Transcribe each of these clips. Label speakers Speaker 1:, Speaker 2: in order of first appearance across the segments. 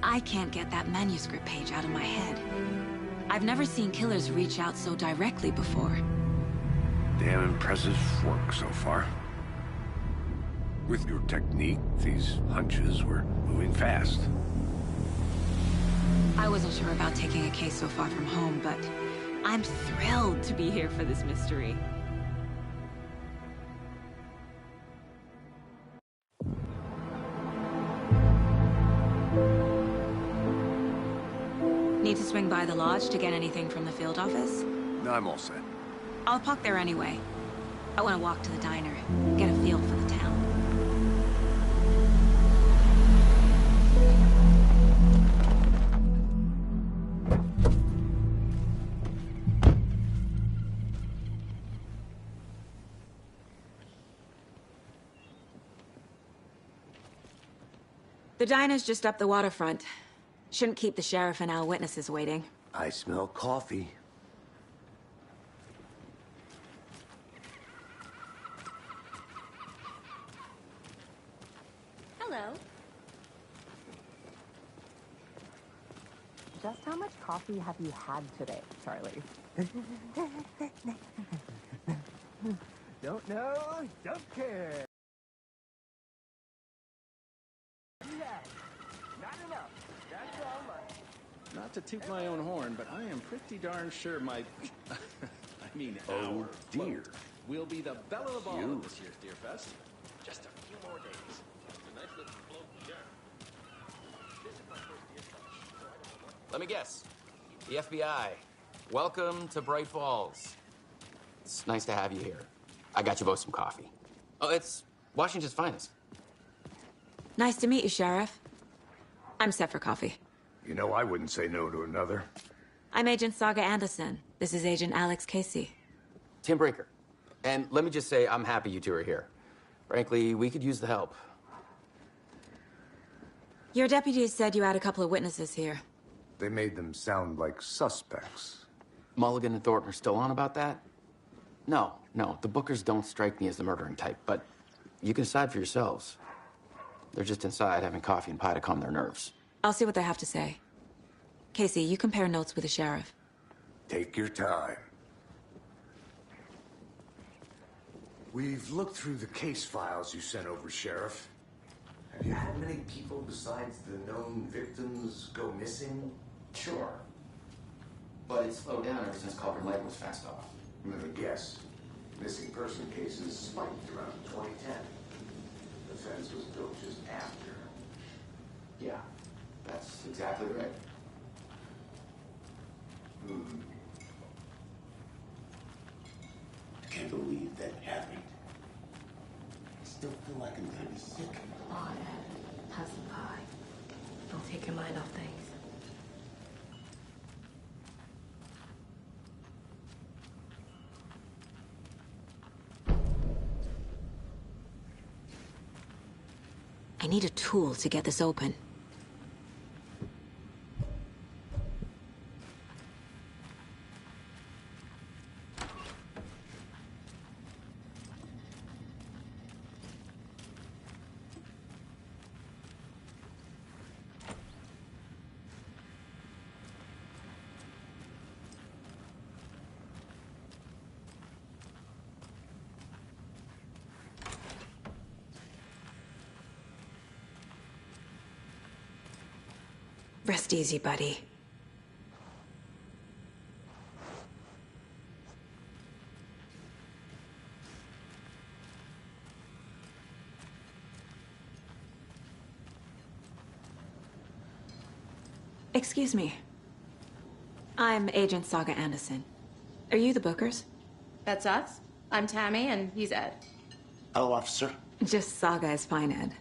Speaker 1: I can't get that manuscript page out of my head. I've never seen killers reach out so directly before.
Speaker 2: Damn impressive work so far. With your technique, these hunches were moving fast.
Speaker 1: I wasn't sure about taking a case so far from home, but I'm thrilled to be here for this mystery. Need to swing by the lodge to get anything from the field office?
Speaker 2: No, I'm all set.
Speaker 1: I'll park there anyway. I want to walk to the diner, get a feel for the town. The diner's just up the waterfront. Shouldn't keep the sheriff and our witnesses waiting.
Speaker 2: I smell coffee.
Speaker 3: Hello.
Speaker 4: Just how much coffee have you had today, Charlie? Don't know, don't care. Not enough. That's all right.
Speaker 5: Not to toot my own horn, but I am pretty darn sure my... I mean, our
Speaker 2: dear.
Speaker 5: boat will be the belle of the ball of this year's Deer Fest. Just a few more days. It's a nice little float, yeah. This is my first Deer Fest, so I don't know what...
Speaker 6: Let me guess. The FBI. Welcome to Bright Falls. It's nice to have you here. I got you both some coffee. Oh, it's Washington's finest.
Speaker 1: Nice to meet you, Sheriff. I'm set for coffee.
Speaker 2: You know, I wouldn't say no to another.
Speaker 1: I'm Agent Saga Anderson. This is Agent Alex Casey.
Speaker 6: Tim Breaker. And let me just say, I'm happy you two are here. Frankly, we could use the help.
Speaker 1: Your deputies said you had a couple of witnesses here.
Speaker 2: They made them sound like suspects.
Speaker 6: Mulligan and Thornton are still on about that? No, the Bookers don't strike me as the murdering type, but you can decide for yourselves. They're just inside having coffee and pie to calm their nerves.
Speaker 1: I'll see what they have to say. Casey, you compare notes with the sheriff.
Speaker 2: Take your time. We've looked through the case files you sent over, Sheriff. Have you had many people besides the known victims go missing?
Speaker 6: Sure. But it's slowed down ever since Culver Lake was fenced off.
Speaker 2: Let me guess. Missing person cases spiked around 2010. The fence was built just after.
Speaker 6: Yeah, that's exactly right.
Speaker 2: I can't believe that happened. I still feel like I'm gonna be sick.
Speaker 3: Come on, Ed. Have some pie. Don't take your mind off things.
Speaker 1: I need a tool to get this open. Rest easy, buddy. Excuse me. I'm Agent Saga Anderson. Are you the Bookers?
Speaker 3: That's us. I'm Tammy, and he's Ed.
Speaker 7: Hello, officer.
Speaker 1: Just Saga is fine, Ed.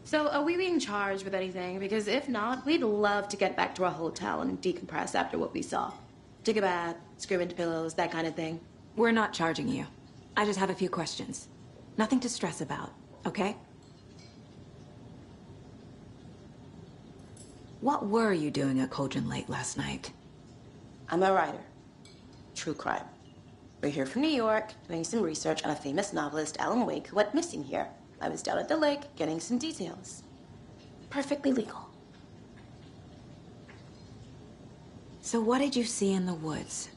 Speaker 3: So, are we being charged with anything? Because if not, we'd love to get back to our hotel and decompress after what we saw. Take a bath, scream into pillows, that kind of thing.
Speaker 1: We're not charging you. I just have a few questions. Nothing to stress about, okay? What were you doing at Cauldron Lake last night?
Speaker 3: I'm a writer. True crime. We're here from New York, doing some research on a famous novelist, Alan Wake, who went missing here. I was down at the lake, getting some details. Perfectly legal.
Speaker 1: So what did you see in the woods?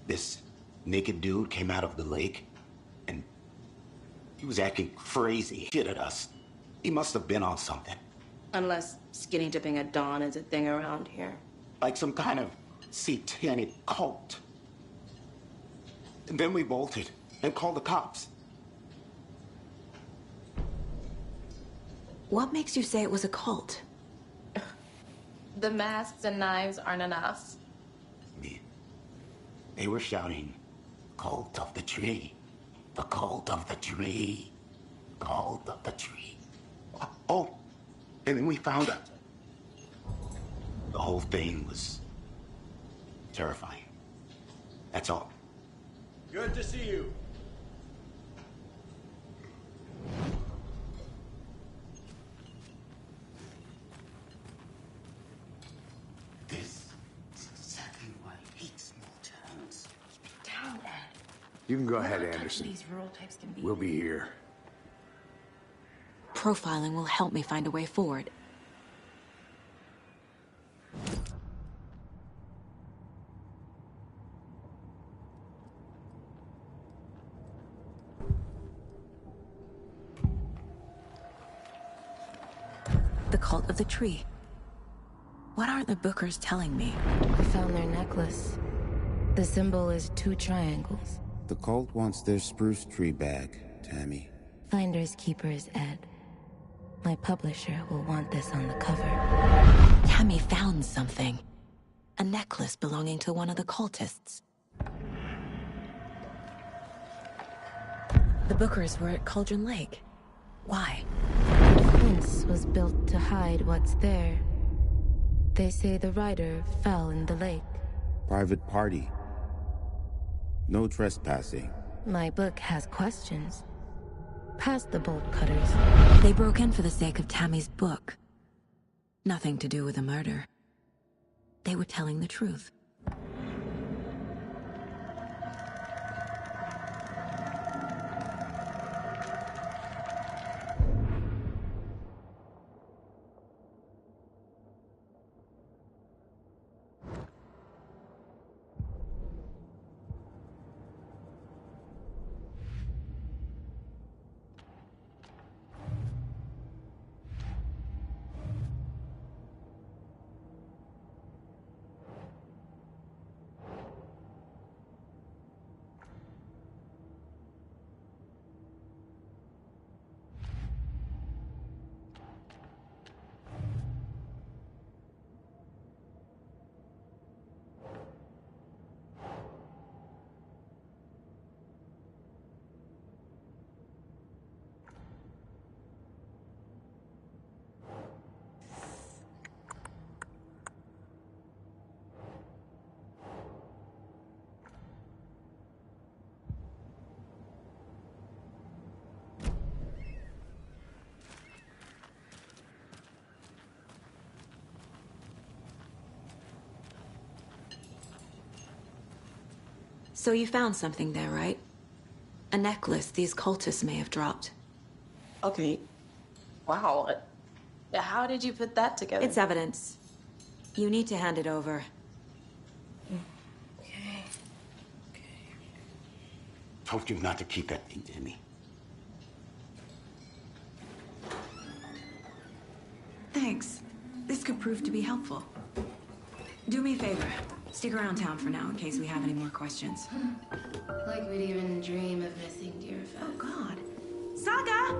Speaker 7: This naked dude came out of the lake, and he was acting crazy shit at us. He must have been on something.
Speaker 3: Unless skinny dipping at dawn is a thing around here.
Speaker 7: Like some kind of satanic cult. And then we bolted and called the cops.
Speaker 1: What makes you say it was a cult?
Speaker 3: The masks and knives aren't enough.
Speaker 7: They were shouting, "Cult of the tree. The cult of the tree. Cult of the tree." Oh, and then we found out. The whole thing was terrifying. That's all.
Speaker 5: Good to see you.
Speaker 7: This is exactly why I hate small towns.
Speaker 3: Down, Ed.
Speaker 2: You can go ahead,
Speaker 3: Touching
Speaker 2: Anderson.
Speaker 3: These rural types can be.
Speaker 2: We'll be here.
Speaker 1: Profiling will help me find a way forward. The cult of the tree. What aren't the Bookers telling me?
Speaker 8: I found their necklace. The symbol is 2 triangles.
Speaker 9: The cult wants their spruce tree back, Tammy.
Speaker 8: Finders keepers, Ed. My publisher will want this on the cover.
Speaker 1: Tammy found something. A necklace belonging to one of the cultists. The Bookers were at Cauldron Lake. Why?
Speaker 8: The fence was built to hide what's there. They say the rider fell in the lake.
Speaker 9: Private party. No trespassing.
Speaker 8: My book has questions. Past the bolt cutters.
Speaker 1: They broke in for the sake of Tammy's book. Nothing to do with a murder. They were telling the truth. So you found something there, right? A necklace these cultists may have dropped.
Speaker 3: Okay. Wow. How did you put that together?
Speaker 1: It's evidence. You need to hand it over.
Speaker 3: Okay.
Speaker 7: Told you not to keep that thing to me.
Speaker 1: Thanks. This could prove to be helpful. Do me a favor. Stick around town for now in case we have any more questions.
Speaker 3: Like we'd even dream of missing Deerfest.
Speaker 10: Oh, God. Saga!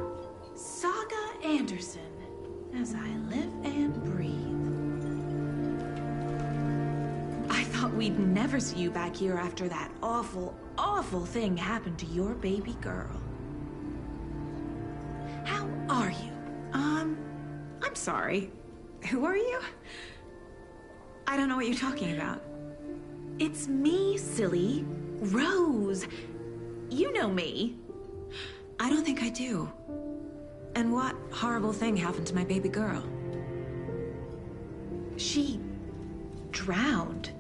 Speaker 10: Saga Anderson. As I live and breathe. I thought we'd never see you back here after that awful, awful thing happened to your baby girl. How are you? I'm sorry. Who are you?
Speaker 1: I don't know what you're talking about.
Speaker 10: It's me, silly. Rose. You know me.
Speaker 1: I don't think I do. And what horrible thing happened to my baby girl?
Speaker 10: She drowned.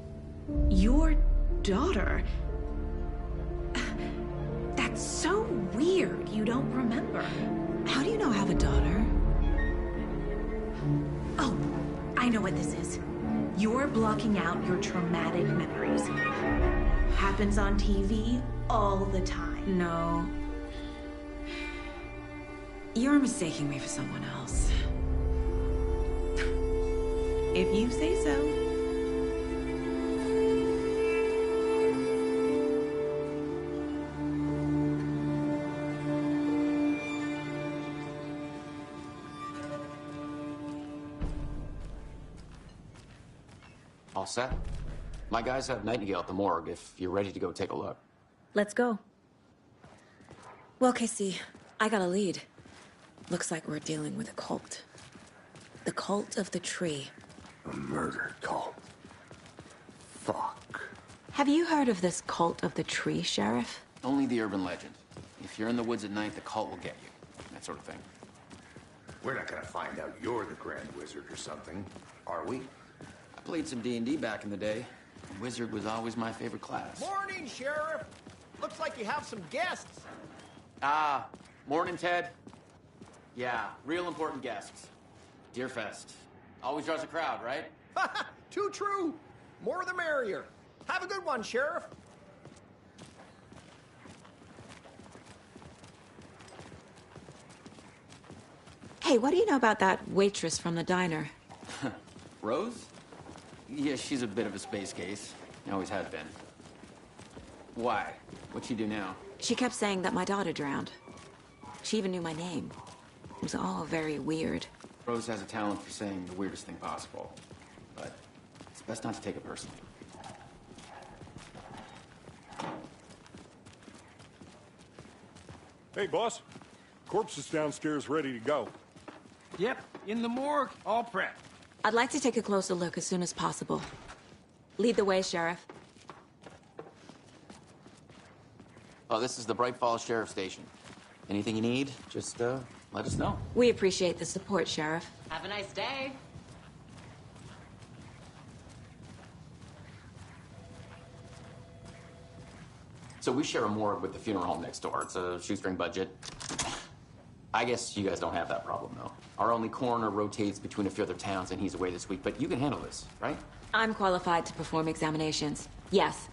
Speaker 10: Your daughter. That's so weird you don't remember.
Speaker 1: How do you know I have a daughter?
Speaker 10: Oh, I know what this is. You're blocking out your traumatic memories. Happens on TV all the time.
Speaker 1: No. You're mistaking me for someone else.
Speaker 10: If you say so.
Speaker 6: All set? My guys have Nightingale at the morgue if you're ready to go take a look.
Speaker 1: Let's go. Well, Casey, I got a lead. Looks like we're dealing with a cult. The cult of the tree.
Speaker 2: A murder cult. Fuck.
Speaker 1: Have you heard of this cult of the tree, Sheriff?
Speaker 6: Only the urban legend. If you're in the woods at night, the cult will get you. That sort of thing.
Speaker 2: We're not gonna find out you're the Grand Wizard or something, are we?
Speaker 6: I played some D&D back in the day. Wizard was always my favorite class.
Speaker 11: Morning, Sheriff. Looks like you have some guests.
Speaker 6: Ah, morning, Ted. Yeah, real important guests. Deerfest. Always draws a crowd, right?
Speaker 11: Too true. More the merrier. Have a good one, Sheriff.
Speaker 1: Hey, what do you know about that waitress from the diner?
Speaker 6: Rose? Yeah, she's a bit of a space case. Always has been. Why? What'd she do now?
Speaker 1: She kept saying that my daughter drowned. She even knew my name. It was all very weird.
Speaker 6: Rose has a talent for saying the weirdest thing possible. But it's best not to take it personally.
Speaker 12: Hey, boss. Corpse is downstairs ready to go.
Speaker 11: Yep, in the morgue, all prepped.
Speaker 1: I'd like to take a closer look as soon as possible. Lead the way, Sheriff.
Speaker 6: Oh, this is the Bright Falls Sheriff Station. Anything you need, just let us know.
Speaker 1: We appreciate the support, Sheriff.
Speaker 3: Have a nice day.
Speaker 6: So we share a morgue with the funeral home next door. It's a shoestring budget. I guess you guys don't have that problem, though. Our only coroner rotates between a few other towns, and he's away this week. But you can handle this, right?
Speaker 1: I'm qualified to perform examinations. Yes.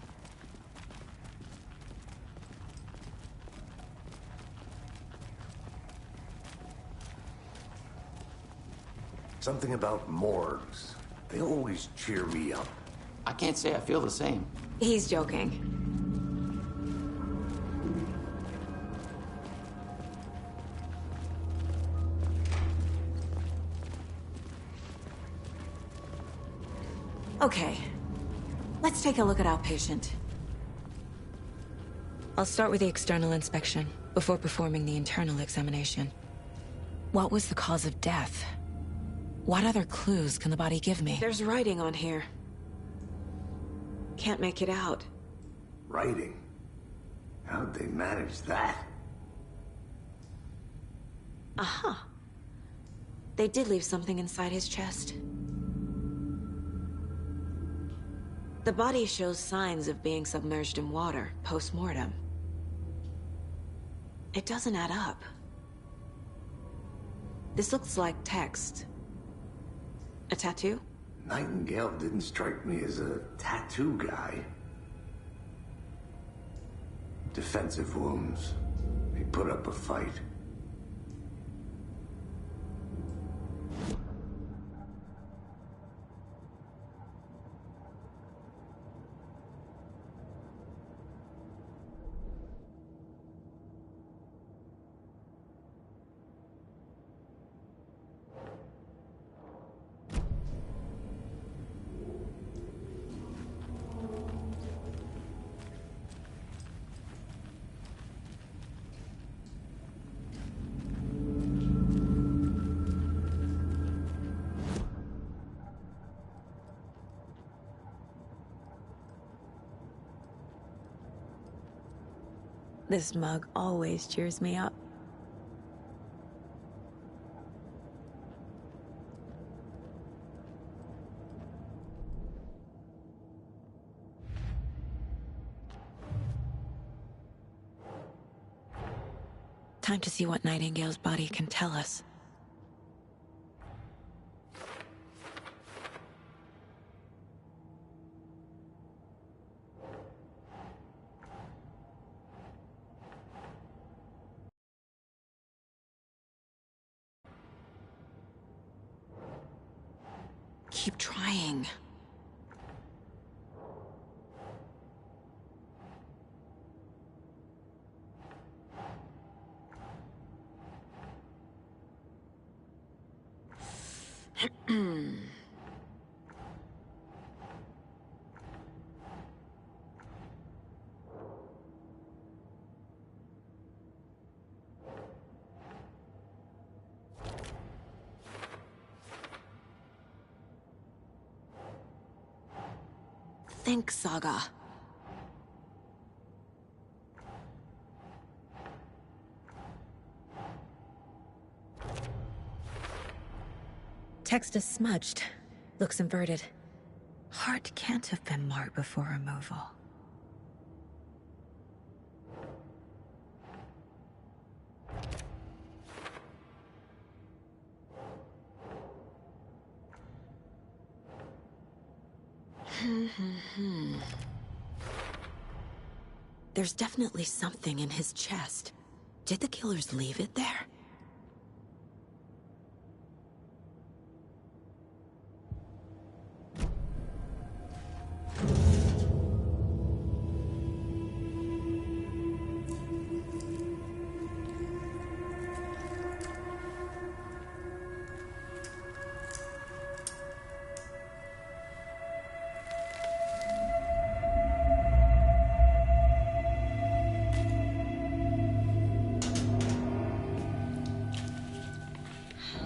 Speaker 2: Something about morgues. They always cheer me up.
Speaker 6: I can't say I feel the same.
Speaker 1: He's joking. Okay, let's take a look at our patient. I'll start with the external inspection before performing the internal examination. What was the cause of death? What other clues can the body give me? There's writing on here. Can't make it out.
Speaker 2: Writing? How'd they manage that?
Speaker 1: Uh-huh. They did leave something inside his chest. The body shows signs of being submerged in water, post-mortem. It doesn't add up. This looks like text. A tattoo?
Speaker 2: Nightingale didn't strike me as a tattoo guy. Defensive wounds. He put up a fight.
Speaker 1: This mug always cheers me up. Time to see what Nightingale's body can tell us. keep trying. Think, Saga. Text is smudged. Looks inverted. Heart can't have been marked before removal. There's definitely something in his chest. Did the killers leave it there?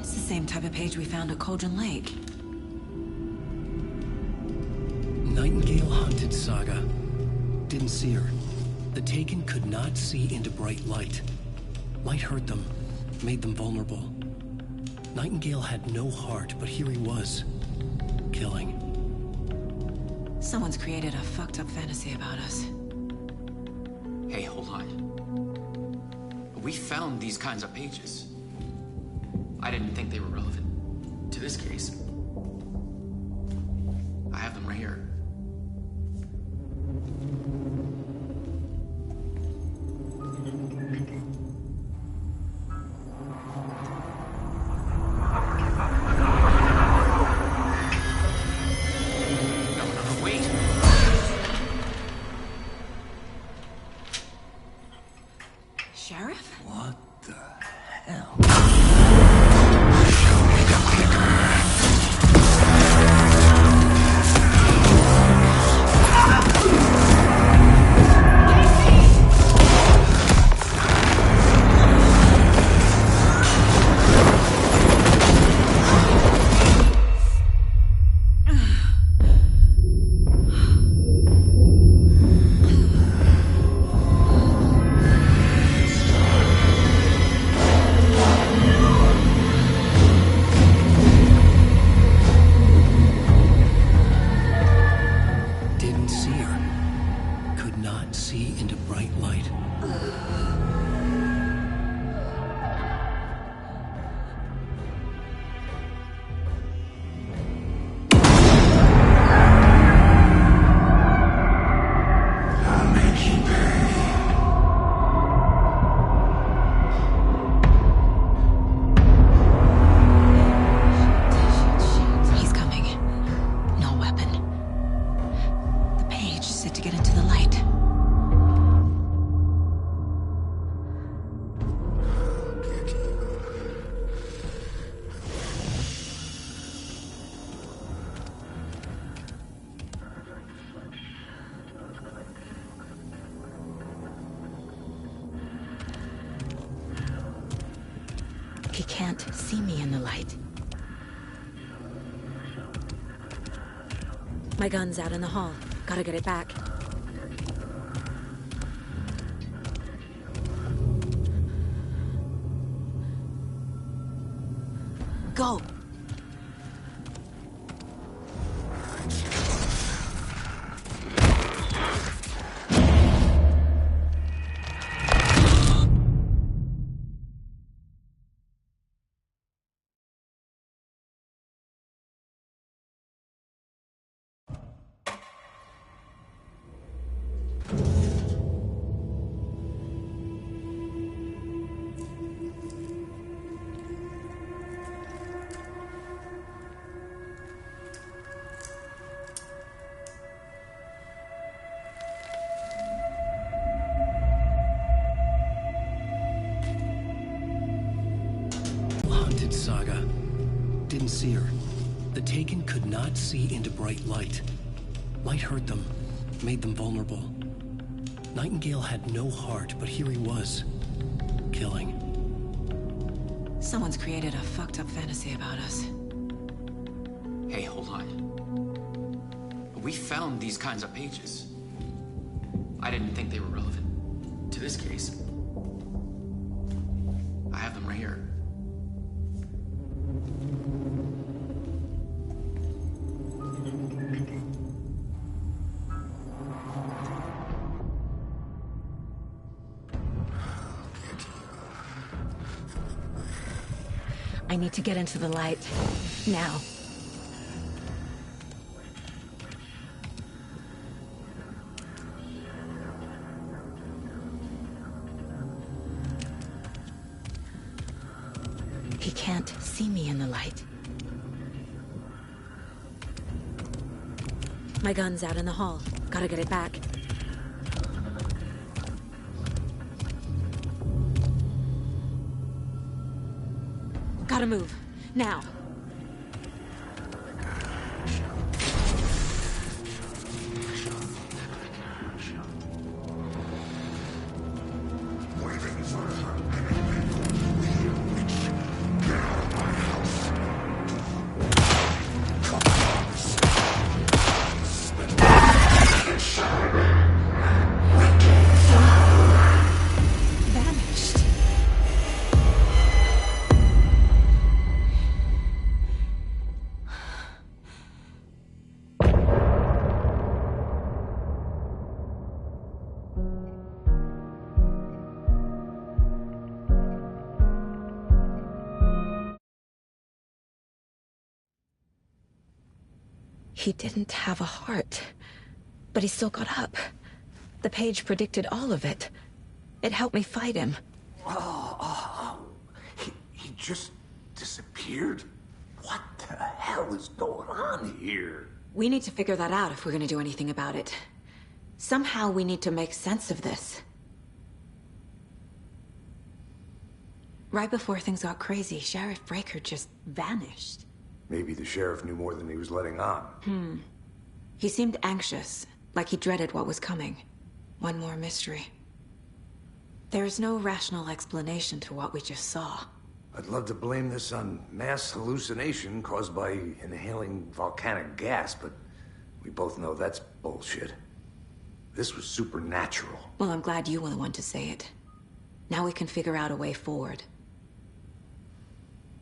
Speaker 1: Same type of page we found at Cauldron Lake.
Speaker 13: Nightingale hunted Saga. Didn't see her. The Taken could not see into bright light. Light hurt them, made them vulnerable. Nightingale had no heart, but here he was, killing.
Speaker 1: Someone's created a fucked up fantasy about us.
Speaker 6: Hey, hold on. We found these kinds of pages. I didn't think they were relevant to this case. I have them right here. No, wait!
Speaker 1: Sheriff?
Speaker 13: What the hell?
Speaker 1: He can't see me in the light. My gun's out in the hall. Gotta get it back. Go!
Speaker 13: Saga. Didn't see her. The Taken could not see into bright light. Light hurt them, made them vulnerable. Nightingale had no heart, but here he was, killing.
Speaker 1: Someone's created a fucked up fantasy about us.
Speaker 6: Hey, hold on. We found these kinds of pages. I didn't think they were relevant to this case. I have them right here.
Speaker 1: I need to get into the light. Now. He can't see me in the light. My gun's out in the hall. Gotta get it back. Gotta move. Now. He didn't have a heart, but he still got up. The page predicted all of it. It helped me fight him.
Speaker 2: He just disappeared? What the hell is going on here?
Speaker 1: We need to figure that out if we're gonna do anything about it. Somehow we need to make sense of this. Right before things got crazy, Sheriff Breaker just vanished.
Speaker 2: Maybe the sheriff knew more than he was letting on.
Speaker 1: He seemed anxious, like he dreaded what was coming. One more mystery. There's no rational explanation to what we just saw.
Speaker 2: I'd love to blame this on mass hallucination caused by inhaling volcanic gas, but we both know that's bullshit. This was supernatural.
Speaker 1: Well, I'm glad you were the one to say it. Now we can figure out a way forward.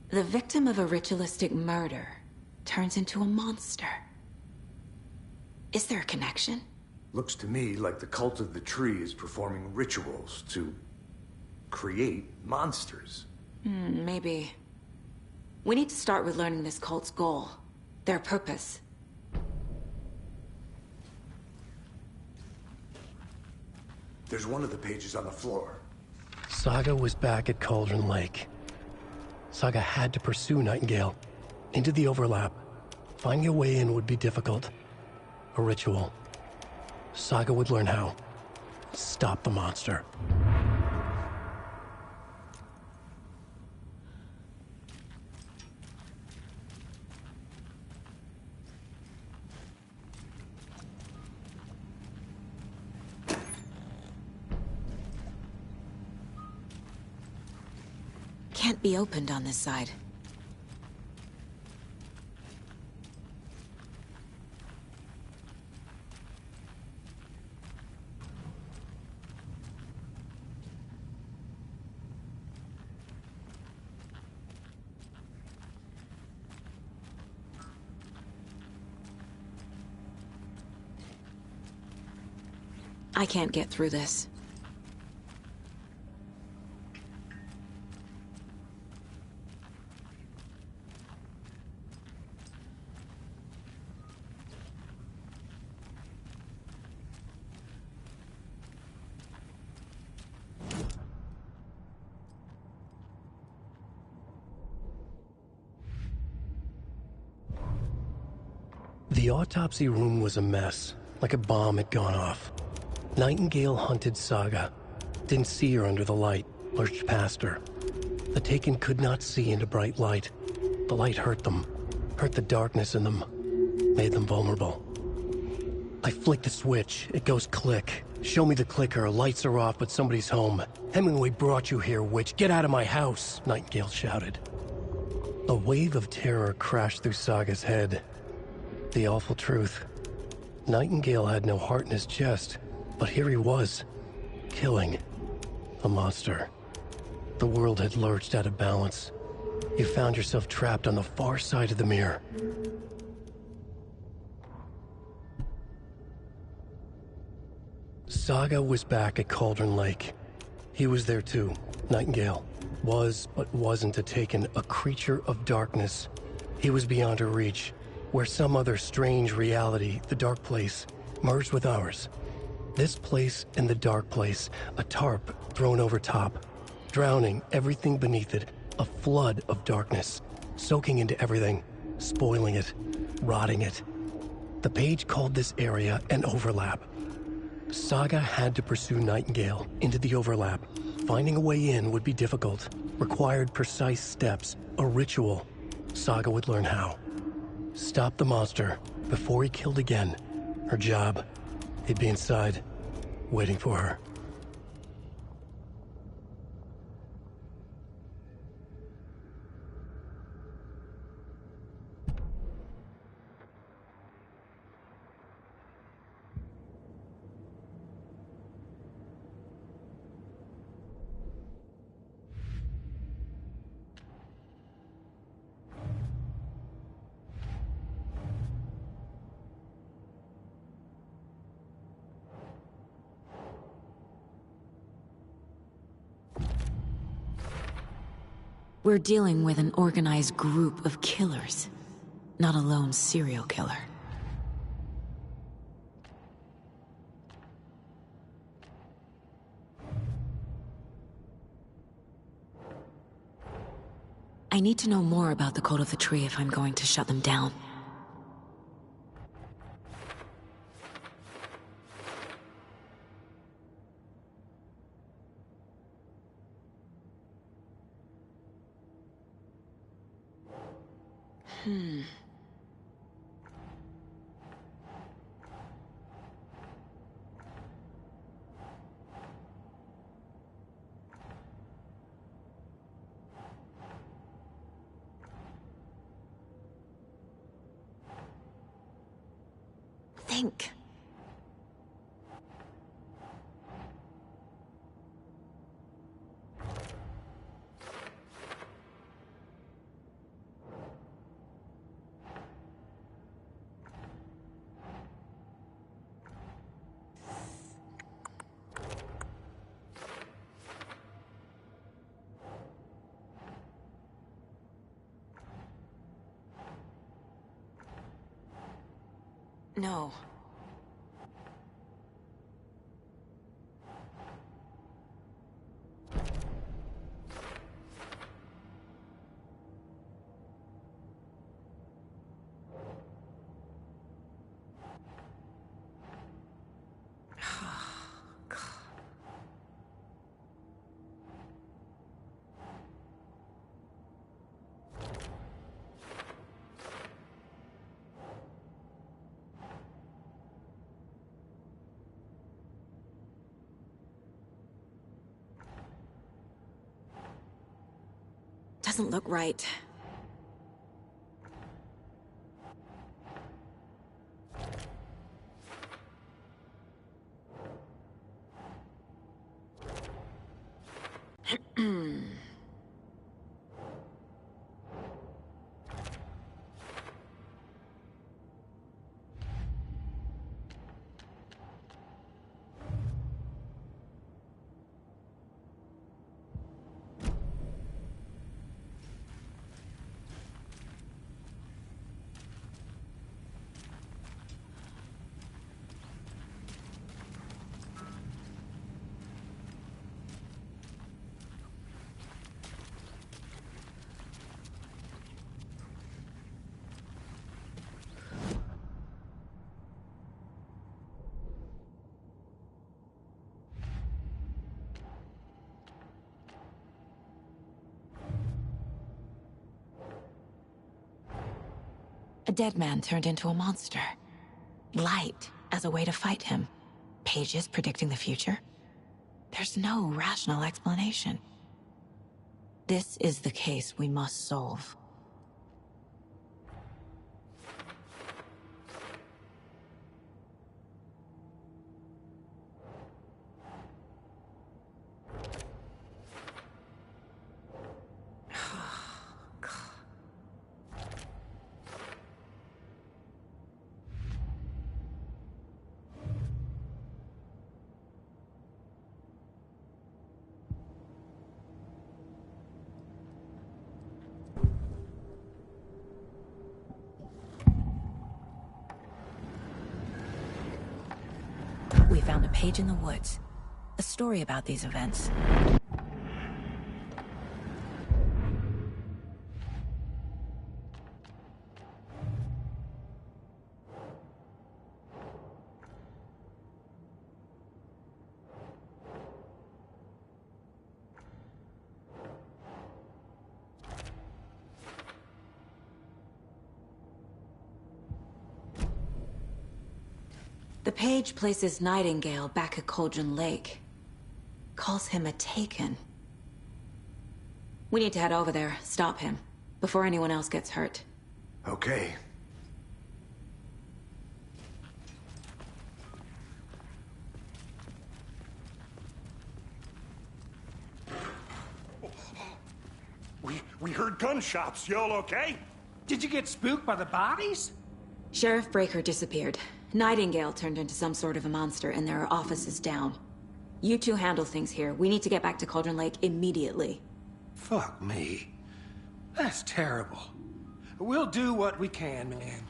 Speaker 1: The victim of a ritualistic murder turns into a monster. Is there a connection?
Speaker 2: Looks to me like the cult of the tree is performing rituals to create monsters.
Speaker 1: Maybe. We need to start with learning this cult's goal, their purpose.
Speaker 2: There's one of the pages on the floor.
Speaker 13: Saga was back at Cauldron Lake. Saga had to pursue Nightingale. Into the overlap. Finding a way in would be difficult. A ritual. Saga would learn how. Stop the monster.
Speaker 1: Can't be opened on this side. I can't get through this.
Speaker 13: The autopsy room was a mess, like a bomb had gone off. Nightingale hunted Saga. Didn't see her under the light, lurched past her. The Taken could not see into bright light. The light hurt them, hurt the darkness in them, made them vulnerable. I flick the switch, it goes click. Show me the clicker, lights are off, but somebody's home. Hemingway brought you here, witch. Get out of my house, Nightingale shouted. A wave of terror crashed through Saga's head. The awful truth. Nightingale had no heart in his chest, but here he was, killing a monster. The world had lurched out of balance. You found yourself trapped on the far side of the mirror. Saga was back at Cauldron Lake. He was there too. Nightingale was, but wasn't a Taken, a creature of darkness. He was beyond her reach, where some other strange reality, the dark place, merged with ours. This place and the dark place, a tarp thrown over top, drowning everything beneath it, a flood of darkness, soaking into everything, spoiling it, rotting it. The page called this area an overlap. Saga had to pursue Nightingale into the overlap. Finding a way in would be difficult, required precise steps, a ritual. Saga would learn how. Stop the monster before he killed again. Her job. He'd be inside, waiting for her.
Speaker 1: We're dealing with an organized group of killers, not a lone serial killer. I need to know more about the Code of the Tree if I'm going to shut them down. Think. No. Doesn't look right. A dead man turned into a monster. Light as a way to fight him. Pages predicting the future? There's no rational explanation. This is the case we must solve. We found a page in the woods. A story about these events. The page places Nightingale back at Cauldron Lake. Calls him a Taken. We need to head over there, stop him, before anyone else gets hurt.
Speaker 2: Okay.
Speaker 12: We heard gunshots. Y'all okay?
Speaker 14: Did you get spooked by the bodies?
Speaker 1: Sheriff Breaker disappeared. Nightingale turned into some sort of a monster, and there are offices down. You two handle things here. We need to get back to Cauldron Lake immediately.
Speaker 14: Fuck me. That's terrible. We'll do what we can, man.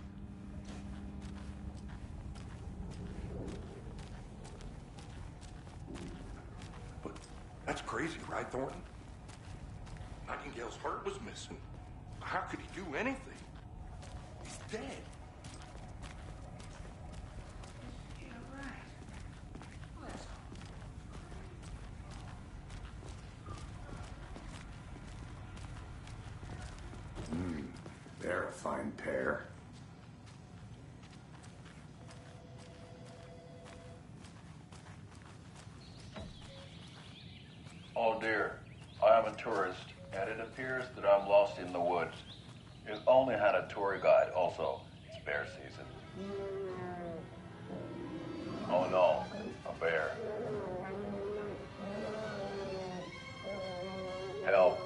Speaker 12: But that's crazy, right, Thornton? Nightingale's heart was missing. How could he do anything? He's dead.
Speaker 2: They're a fine pair.
Speaker 15: Oh dear, I am a tourist, and it appears that I'm lost in the woods. You've only had a tour guide, also. It's bear season. Oh no, a bear. Help.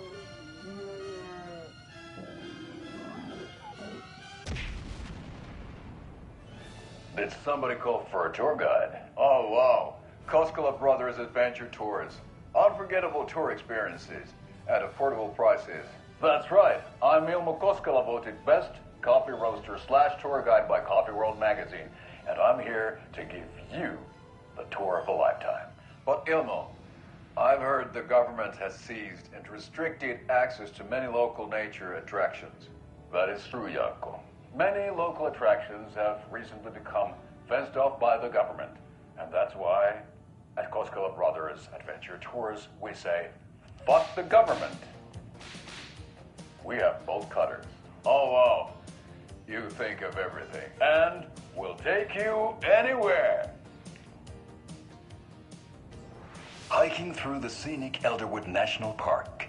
Speaker 15: Did somebody call for a tour guide? Oh, wow. Koskela Brothers Adventure Tours. Unforgettable tour experiences at affordable prices. That's right. I'm Ilmo Koskela, voted best coffee roaster / tour guide by Coffee World magazine. And I'm here to give you the tour of a lifetime. But Ilmo, I've heard the government has seized and restricted access to many local nature attractions. That is true, Janko. Many local attractions have recently become fenced off by the government. And that's why, at Koskela Brothers Adventure Tours, we say, fuck the government. We have bolt cutters. Oh, wow. You think of everything. And we'll take you anywhere. Hiking through the scenic Elderwood National Park.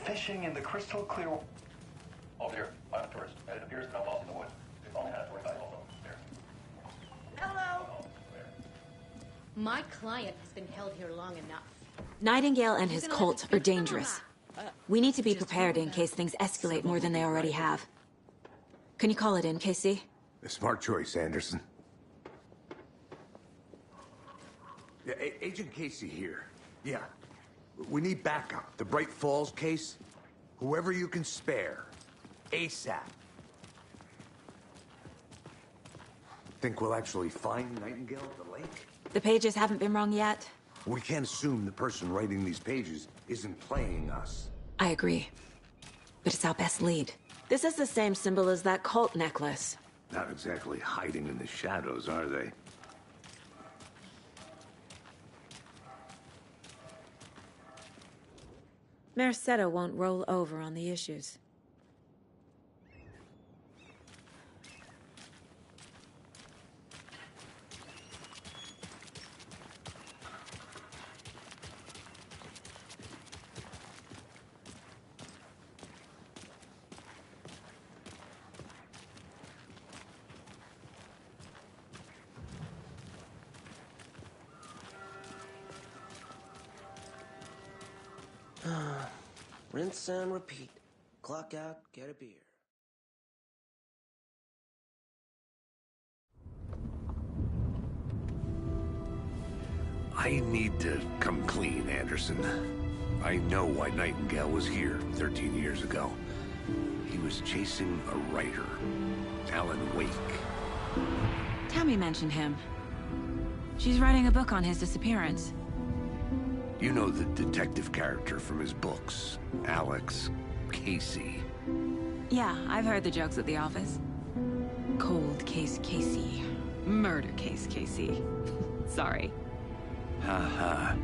Speaker 15: Fishing in the crystal clear... Oh dear, I'm a tourist, and it appears that I'm lost in the woods. If only I had a tour guide also. There.
Speaker 16: Hello! My client has been held here long enough.
Speaker 1: Nightingale and his cult are dangerous. We need to be prepared in case things escalate more than they already have. Can you call it in, Casey?
Speaker 2: A smart choice, Anderson. Yeah, Agent Casey here. Yeah. We need backup. The Bright Falls case. Whoever you can spare. ASAP. Think we'll actually find Nightingale at the lake?
Speaker 1: The pages haven't been wrong yet.
Speaker 2: We can't assume the person writing these pages isn't playing us.
Speaker 1: I agree. But it's our best lead. This is the same symbol as that cult necklace.
Speaker 2: Not exactly hiding in the shadows, are they?
Speaker 1: Mercado won't roll over on the issues.
Speaker 17: Rinse and repeat. Clock out, get a beer.
Speaker 2: I need to come clean, Anderson. I know why Nightingale was here 13 years ago. He was chasing a writer, Alan Wake.
Speaker 1: Tammy mentioned him. She's writing a book on his disappearance.
Speaker 2: You know the detective character from his books, Alex Casey.
Speaker 1: Yeah, I've heard the jokes at the office. Cold case Casey. Murder case Casey. Sorry.
Speaker 2: Haha.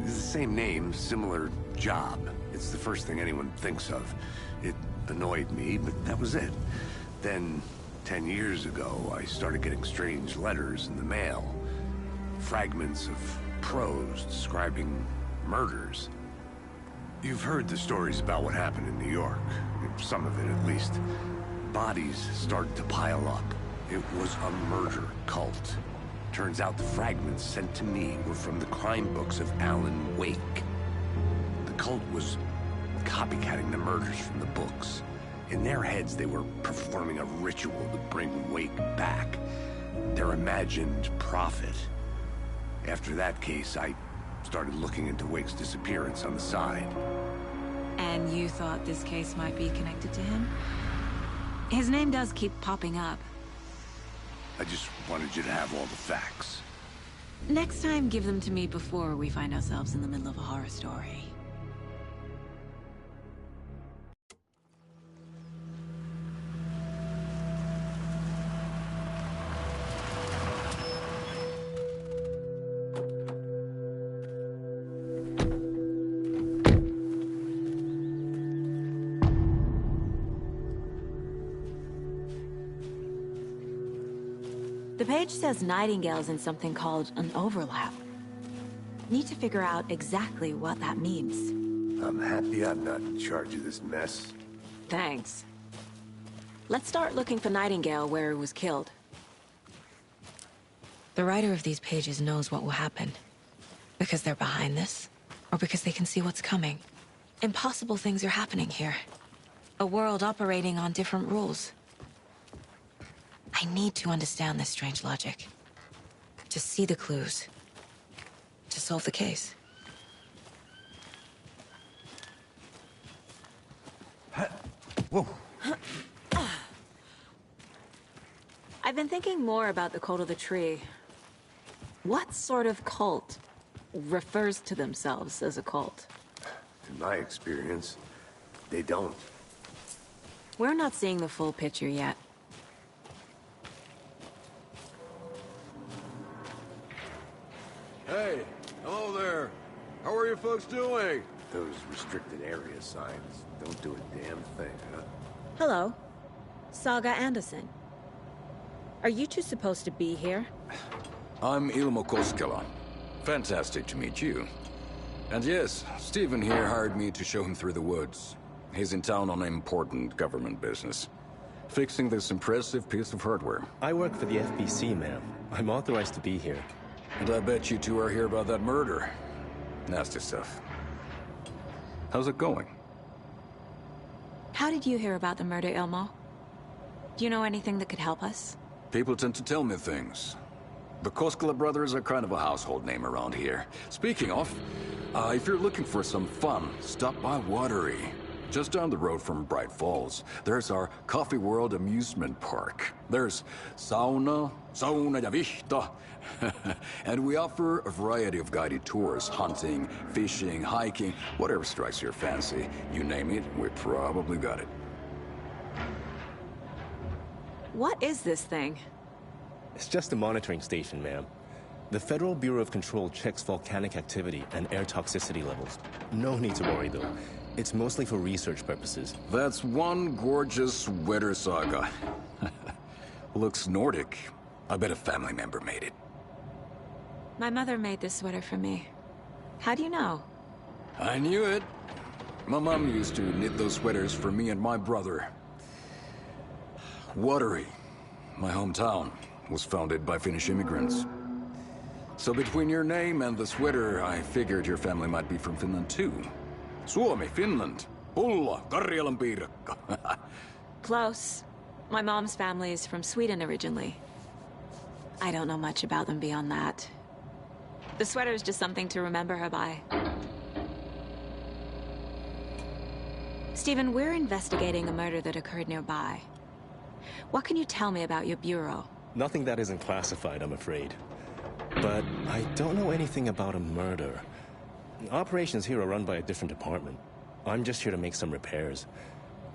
Speaker 2: It's the same name, similar job. It's the first thing anyone thinks of. It annoyed me, but that was it. Then, 10 years ago, I started getting strange letters in the mail. Fragments of prose describing murders. You've heard the stories about what happened in New York. Some of it, at least. Bodies started to pile up. It was a murder cult. Turns out the fragments sent to me were from the crime books of Alan Wake. The cult was copycatting the murders from the books. In their heads, they were performing a ritual to bring Wake back. Their imagined prophet. After that case, I started looking into Wake's disappearance on the side.
Speaker 1: And you thought this case might be connected to him? His name does keep popping up.
Speaker 2: I just wanted you to have all the facts.
Speaker 1: Next time, give them to me before we find ourselves in the middle of a horror story. The page says Nightingale's in something called an overlap. Need to figure out exactly what that means.
Speaker 2: I'm happy I'm not in charge of this mess.
Speaker 1: Thanks. Let's start looking for Nightingale where he was killed. The writer of these pages knows what will happen. Because they're behind this, or because they can see what's coming. Impossible things are happening here. A world operating on different rules. I need to understand this strange logic. To see the clues. To solve the case.
Speaker 2: Whoa.
Speaker 1: I've been thinking more about the cult of the tree. What sort of cult refers to themselves as a cult?
Speaker 2: In my experience, they don't.
Speaker 1: We're not seeing the full picture yet.
Speaker 15: Hey, hello there. How are you folks doing?
Speaker 2: Those restricted area signs don't do a damn thing, huh?
Speaker 1: Hello. Saga Anderson. Are you two supposed to be here?
Speaker 18: I'm Ilmo Koskela. Fantastic to meet you. And yes, Stephen here hired me to show him through the woods. He's in town on important government business. Fixing this impressive piece of hardware.
Speaker 19: I work for the FBC, ma'am. I'm authorized to be here.
Speaker 18: And I bet you two are here about that murder. Nasty stuff. How's it going?
Speaker 1: How did you hear about the murder, Ilmo? Do you know anything that could help us?
Speaker 18: People tend to tell me things. The Koskela brothers are kind of a household name around here. Speaking of, if you're looking for some fun, stop by Watery. Just down the road from Bright Falls, there's our Coffee World amusement park. There's sauna ja vihta. And we offer a variety of guided tours, hunting, fishing, hiking, whatever strikes your fancy. You name it, we probably got it.
Speaker 1: What is this thing?
Speaker 19: It's just a monitoring station, ma'am. The Federal Bureau of Control checks volcanic activity and air toxicity levels. No need to worry, though. It's mostly for research purposes.
Speaker 18: That's one gorgeous sweater, Saga. Looks Nordic. I bet a family member made it.
Speaker 1: My mother made this sweater for me. How do you know?
Speaker 18: I knew it. My mom used to knit those sweaters for me and my brother. Watery, my hometown, was founded by Finnish immigrants. So between your name and the sweater, I figured your family might be from Finland too. Suomi, Finland. Pulla, Karjalan piirakka.
Speaker 1: Close. My mom's family is from Sweden originally. I don't know much about them beyond that. The sweater is just something to remember her by. Stephen, we're investigating a murder that occurred nearby. What can you tell me about your bureau?
Speaker 19: Nothing that isn't classified, I'm afraid. But I don't know anything about a murder. Operations here are run by a different department. I'm just here to make some repairs.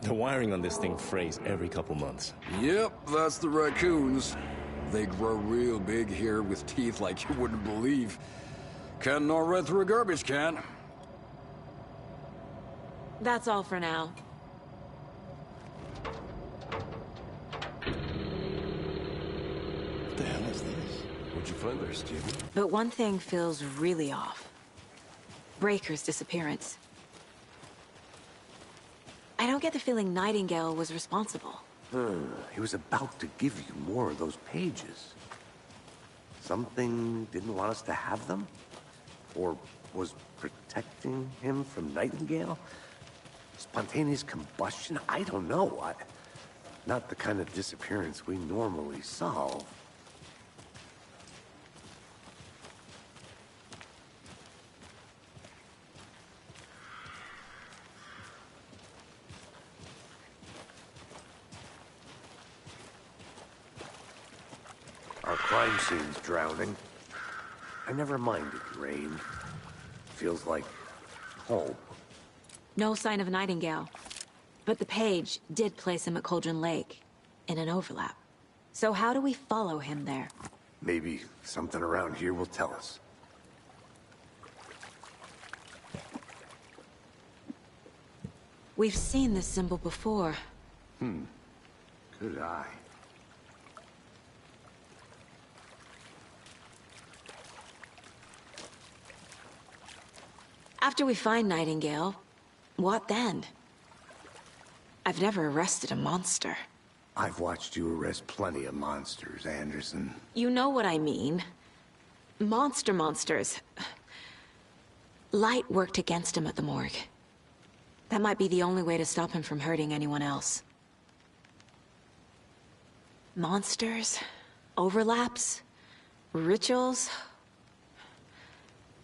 Speaker 19: The wiring on this thing frays every couple months.
Speaker 18: Yep, that's the raccoons. They grow real big here with teeth like you wouldn't believe. Can't gnaw right through a garbage can.
Speaker 1: That's all for now.
Speaker 19: What the hell is this?
Speaker 2: What'd you find there, Steven?
Speaker 1: But one thing feels really off. Breaker's disappearance. I don't get the feeling Nightingale was responsible.
Speaker 2: He was about to give you more of those pages. Something didn't want us to have them? Or was protecting him from Nightingale? Spontaneous combustion? I don't know. Not the kind of disappearance we normally solve. Our crime scene's drowning. I never minded rain. Feels like home.
Speaker 1: No sign of Nightingale. But the page did place him at Cauldron Lake, in an overlap. So how do we follow him there?
Speaker 2: Maybe something around here will tell us.
Speaker 1: We've seen this symbol before.
Speaker 2: Good eye.
Speaker 1: After we find Nightingale, what then? I've never arrested a monster.
Speaker 2: I've watched you arrest plenty of monsters, Anderson.
Speaker 1: You know what I mean. Monsters. Light worked against him at the morgue. That might be the only way to stop him from hurting anyone else. Monsters? Overlaps? Rituals?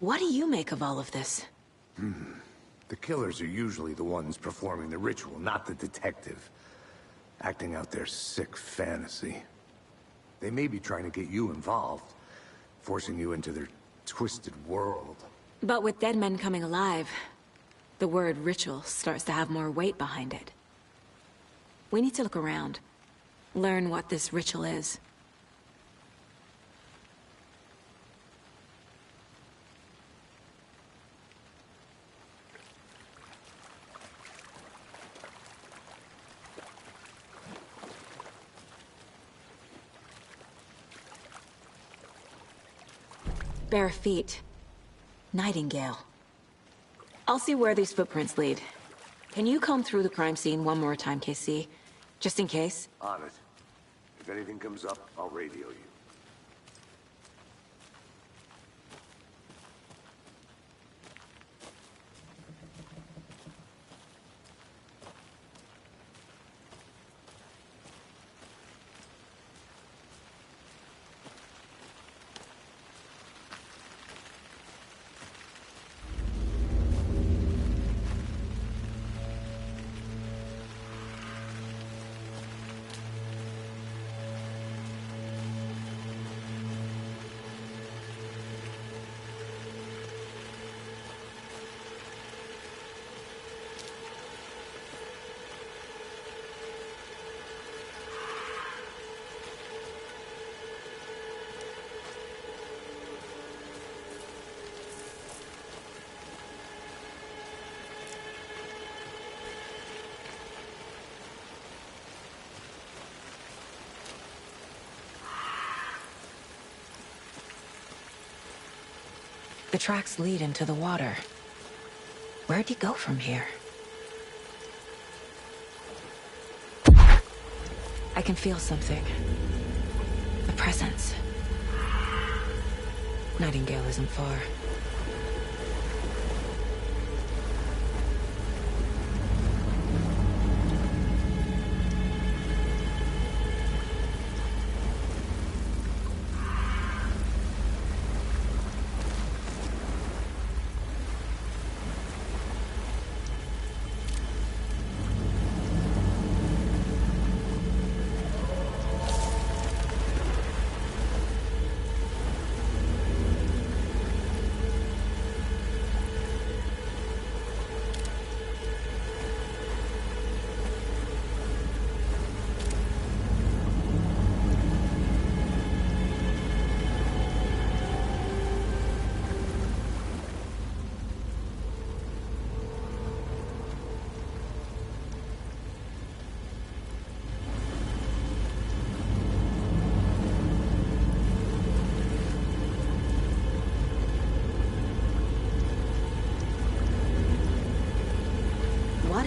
Speaker 1: What do you make of all of this?
Speaker 2: The killers are usually the ones performing the ritual, not the detective. Acting out their sick fantasy. They may be trying to get you involved, forcing you into their twisted world.
Speaker 1: But with dead men coming alive, the word ritual starts to have more weight behind it. We need to look around, learn what this ritual is. Bare feet. Nightingale. I'll see where these footprints lead. Can you comb through the crime scene one more time, KC? Just in case?
Speaker 2: On it. If anything comes up, I'll radio you.
Speaker 1: The tracks lead into the water. Where'd he go from here? I can feel something. A presence. Nightingale isn't far.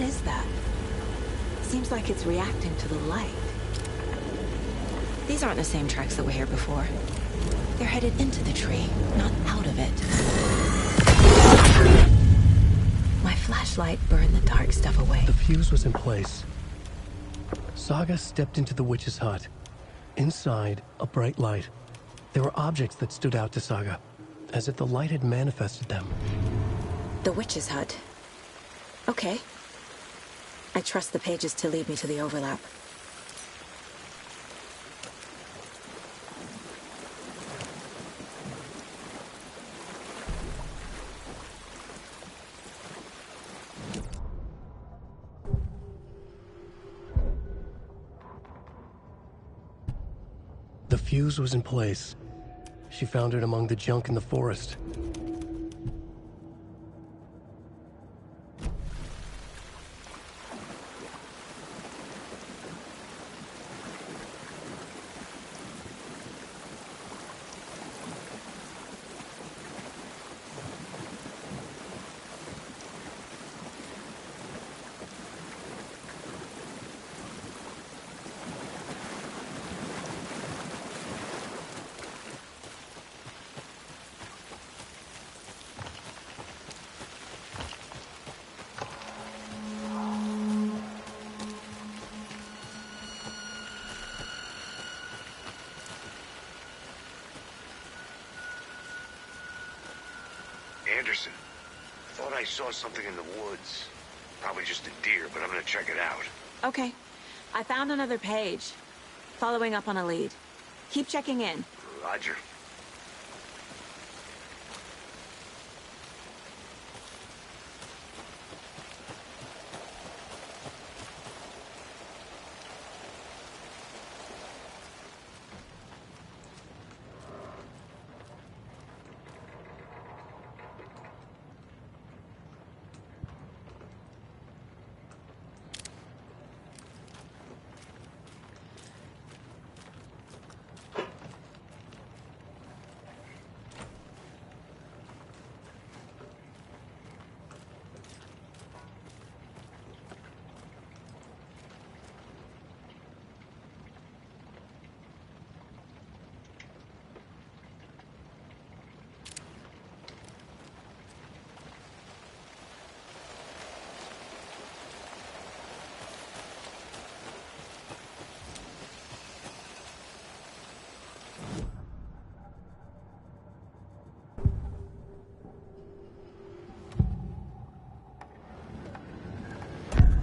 Speaker 1: What is that? Seems like it's reacting to the light. These aren't the same tracks that were here before. They're headed into the tree, not out of it. My flashlight burned the dark stuff away.
Speaker 13: The fuse was in place. Saga stepped into the witch's hut. Inside, a bright light. There were objects that stood out to Saga, as if the light had manifested them.
Speaker 1: The witch's hut. Okay. I trust the pages to lead me to the overlap.
Speaker 13: The fuse was in place. She found it among the junk in the forest.
Speaker 2: Anderson, I thought I saw something in the woods. Probably just a deer, but I'm gonna check it out.
Speaker 1: Okay. I found another page. Following up on a lead. Keep checking in.
Speaker 2: Roger.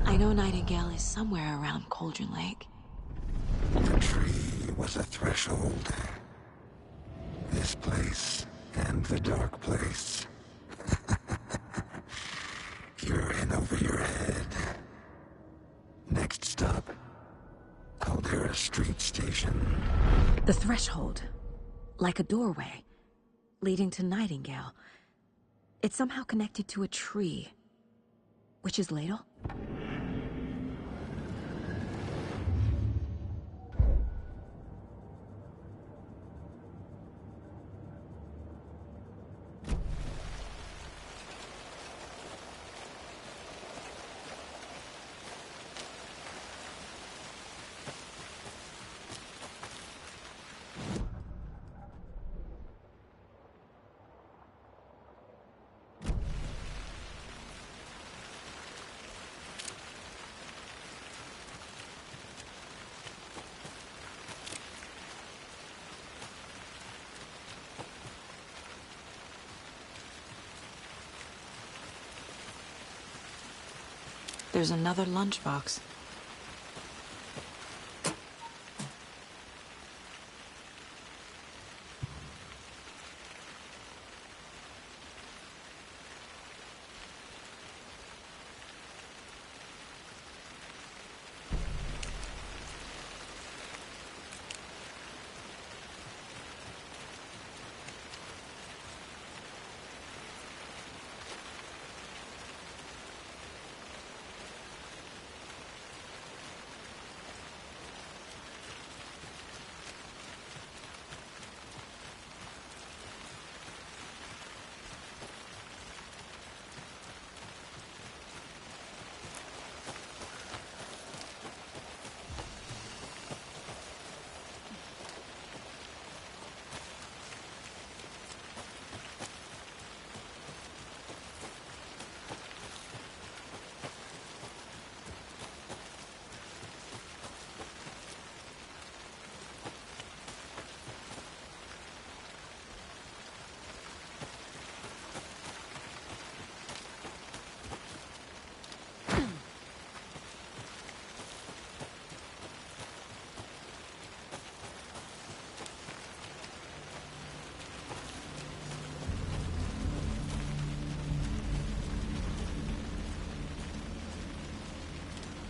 Speaker 1: I know Nightingale is somewhere around Cauldron Lake.
Speaker 7: The tree was a threshold. This place and the dark place. You're in over your head. Next stop, Caldera Street Station.
Speaker 1: The threshold. Like a doorway. Leading to Nightingale. It's somehow connected to a tree. Witch's Ladle? There's another lunchbox.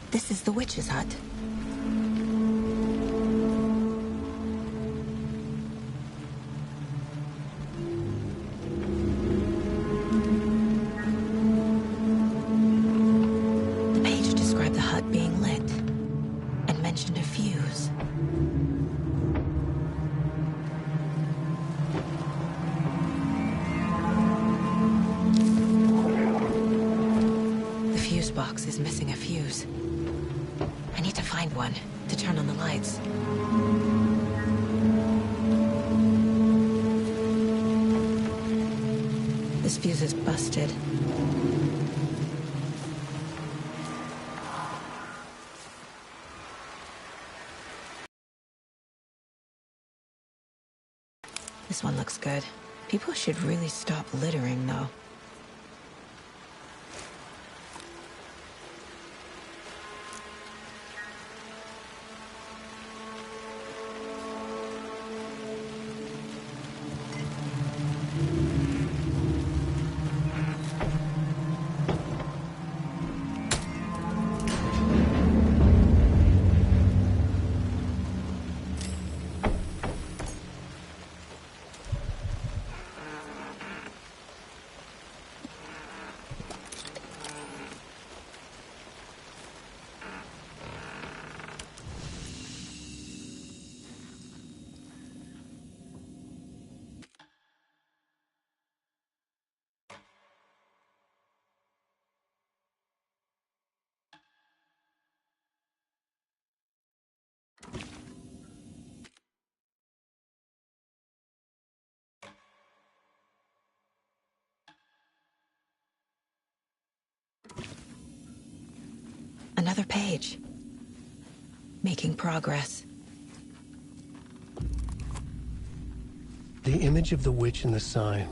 Speaker 1: This is the witch's hut. The page described the hut being lit and mentioned a fuse. The fuse box is missing a fuse. I need to find one to turn on the lights. This fuse is busted. This one looks good. People should really stop littering, though. Another page. Making progress.
Speaker 13: The image of the witch in the sign.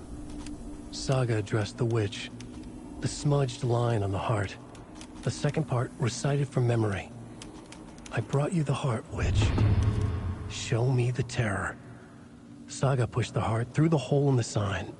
Speaker 13: Saga addressed the witch. The smudged line on the heart. The second part recited from memory. I brought you the heart, witch. Show me the terror. Saga pushed the heart through the hole in the sign.